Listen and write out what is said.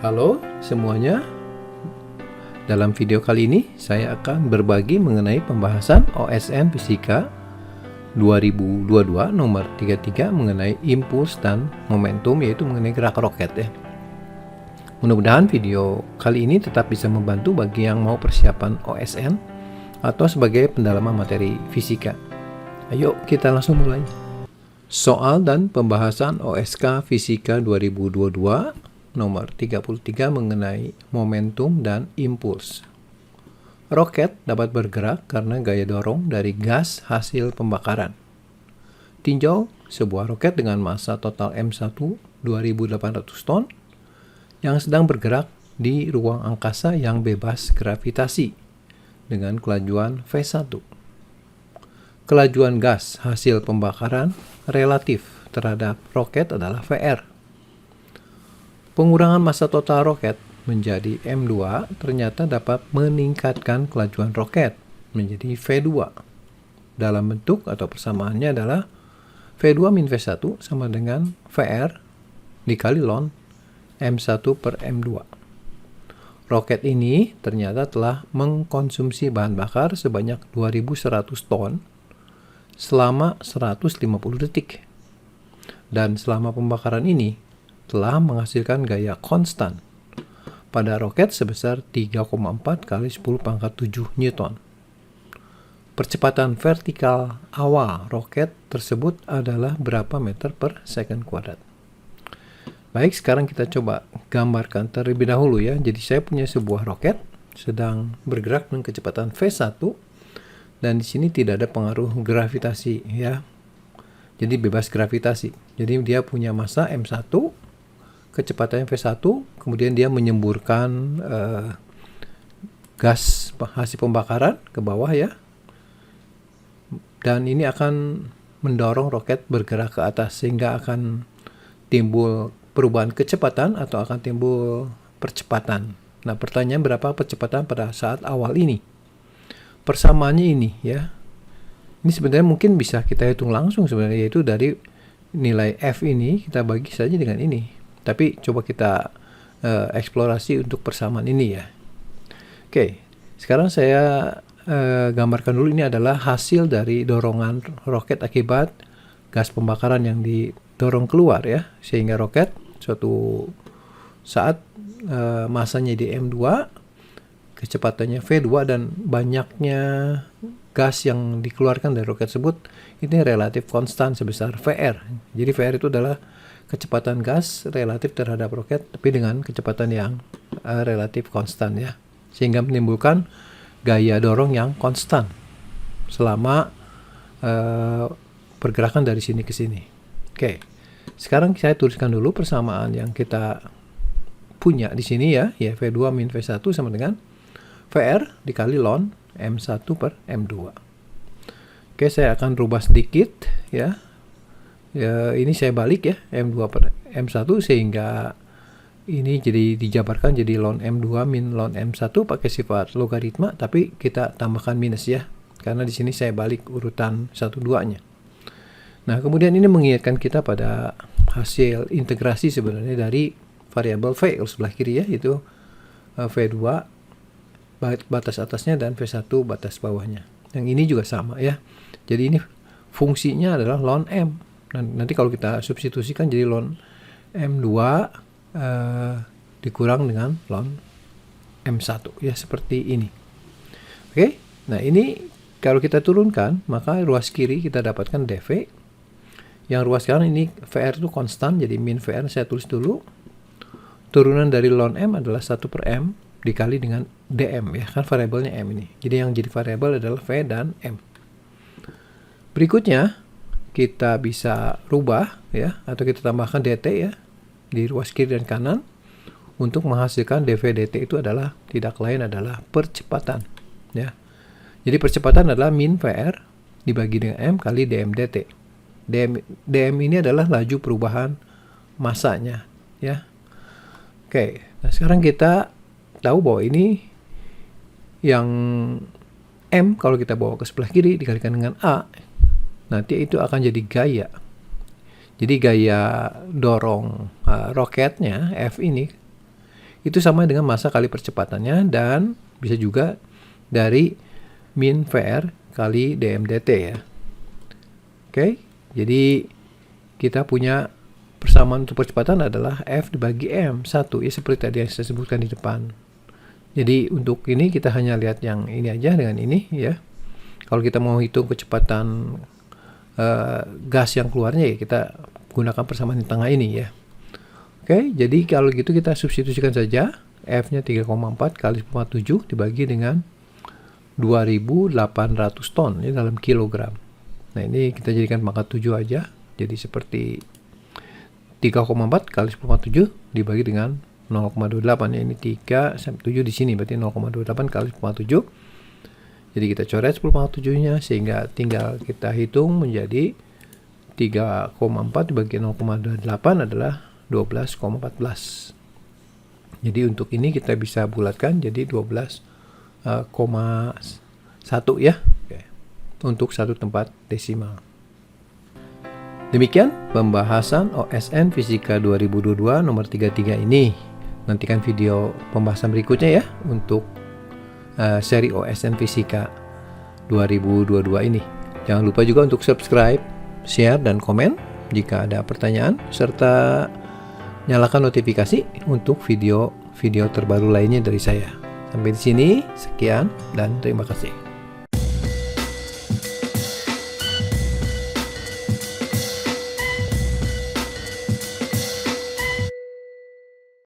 Halo semuanya, dalam video kali ini saya akan berbagi mengenai pembahasan OSN Fisika 2022 nomor 33 mengenai impuls dan momentum, yaitu mengenai gerak roket ya. Mudah-mudahan video kali ini tetap bisa membantu bagi yang mau persiapan OSN atau sebagai pendalaman materi fisika. Ayo kita langsung mulai. Soal dan pembahasan OSK Fisika 2022 nomor 33 mengenai momentum dan impuls. Roket dapat bergerak karena gaya dorong dari gas hasil pembakaran. Tinjau sebuah roket dengan massa total M1 2800 ton yang sedang bergerak di ruang angkasa yang bebas gravitasi dengan kelajuan V1. Kelajuan gas hasil pembakaran relatif terhadap roket adalah VR. Pengurangan massa total roket menjadi M2 ternyata dapat meningkatkan kelajuan roket menjadi V2. Dalam bentuk atau persamaannya adalah V2 min V1 sama dengan VR dikali ln M1 per M2. Roket ini ternyata telah mengkonsumsi bahan bakar sebanyak 2100 ton selama 150 detik. Dan selama pembakaran ini telah menghasilkan gaya konstan pada roket sebesar 3,4 kali 10 pangkat 7 Newton. Percepatan vertikal awal roket tersebut adalah berapa meter per second kuadrat. Baik, sekarang kita coba gambarkan terlebih dahulu ya. Jadi saya punya sebuah roket sedang bergerak dengan kecepatan V1 dan di sini tidak ada pengaruh gravitasi ya. Jadi bebas gravitasi. Jadi dia punya massa M1, kecepatannya V1, kemudian dia menyemburkan gas hasil pembakaran ke bawah ya. Dan ini akan mendorong roket bergerak ke atas sehingga akan timbul perubahan kecepatan atau akan timbul percepatan. Nah, pertanyaan berapa percepatan pada saat awal ini? Persamaannya ini ya. Ini sebenarnya mungkin bisa kita hitung langsung sebenarnya, yaitu dari nilai F ini kita bagi saja dengan ini. Tapi coba kita eksplorasi untuk persamaan ini ya. Oke, sekarang saya gambarkan dulu. Ini adalah hasil dari dorongan roket akibat gas pembakaran yang didorong keluar ya, sehingga roket suatu saat massanya di M2, kecepatannya V2, dan banyaknya gas yang dikeluarkan dari roket tersebut ini relatif konstan sebesar VR. Jadi VR itu adalah kecepatan gas relatif terhadap roket tapi dengan kecepatan yang relatif konstan ya, sehingga menimbulkan gaya dorong yang konstan selama pergerakan dari sini ke sini. Oke, sekarang saya tuliskan dulu persamaan yang kita punya di sini ya, V2 min V1 sama dengan VR dikali ln M1 per M2. Oke, saya akan rubah sedikit ya. Ya, ini saya balik ya, M2 per M1 sehingga ini jadi dijabarkan jadi ln M2 min ln M1 pakai sifat logaritma, tapi kita tambahkan minus ya, karena di sini saya balik urutan 1-2-nya. Nah, kemudian ini mengingatkan kita pada hasil integrasi sebenarnya dari variabel V sebelah kiri ya, itu V2 batas atasnya dan V1 batas bawahnya. Yang ini juga sama ya. Jadi ini fungsinya adalah ln M. Nanti kalau kita substitusikan jadi ln M2 dikurang dengan ln M1 ya, seperti ini. Oke, nah ini kalau kita turunkan maka ruas kiri kita dapatkan dV. Yang ruas kanan ini VR itu konstan, jadi min VR saya tulis dulu. Turunan dari ln M adalah 1 per M dikali dengan dm ya, kan variabelnya M ini. Jadi yang jadi variabel adalah V dan M. Berikutnya kita bisa rubah ya, atau kita tambahkan dt ya di ruas kiri dan kanan untuk menghasilkan dv dt. Itu adalah tidak lain adalah percepatan ya. Jadi percepatan adalah min vr dibagi dengan m kali dm dt. dm ini adalah laju perubahan massanya ya. Oke, nah sekarang kita tahu bahwa ini yang m kalau kita bawa ke sebelah kiri dikalikan dengan a, nanti itu akan jadi gaya. Jadi gaya dorong roketnya F ini itu sama dengan massa kali percepatannya, dan bisa juga dari min VR kali dm/dt ya. Oke, jadi kita punya persamaan untuk percepatan adalah F dibagi M, 1 ya, seperti tadi yang saya sebutkan di depan. Jadi untuk ini kita hanya lihat yang ini aja dengan ini ya. Kalau kita mau hitung kecepatan gas yang keluarnya ya kita gunakan persamaan di tengah ini ya. Oke, jadi kalau gitu kita substitusikan saja. F-nya 3,4 kali 10⁻⁷ dibagi dengan 2.800 ton ya, dalam kilogram. Nah, ini kita jadikan pangkat 7 aja. Jadi seperti 3,4 kali 10⁻⁷ dibagi dengan 0,28 ya. Ini 3 sampai 7 di sini, berarti 0,28 kali 10⁻⁷. Jadi kita coret 10⁻⁷-nya sehingga tinggal kita hitung menjadi 3,4 dibagi 0,28 adalah 12,14. Jadi untuk ini kita bisa bulatkan jadi 12,1 ya. Oke. Untuk satu tempat desimal. Demikian pembahasan OSN Fisika 2022 nomor 33 ini. Nantikan video pembahasan berikutnya ya untuk seri OSN Fisika 2022 ini. Jangan lupa juga untuk subscribe, share, dan komen jika ada pertanyaan, serta nyalakan notifikasi untuk video-video terbaru lainnya dari saya. Sampai di sini, sekian dan terima kasih.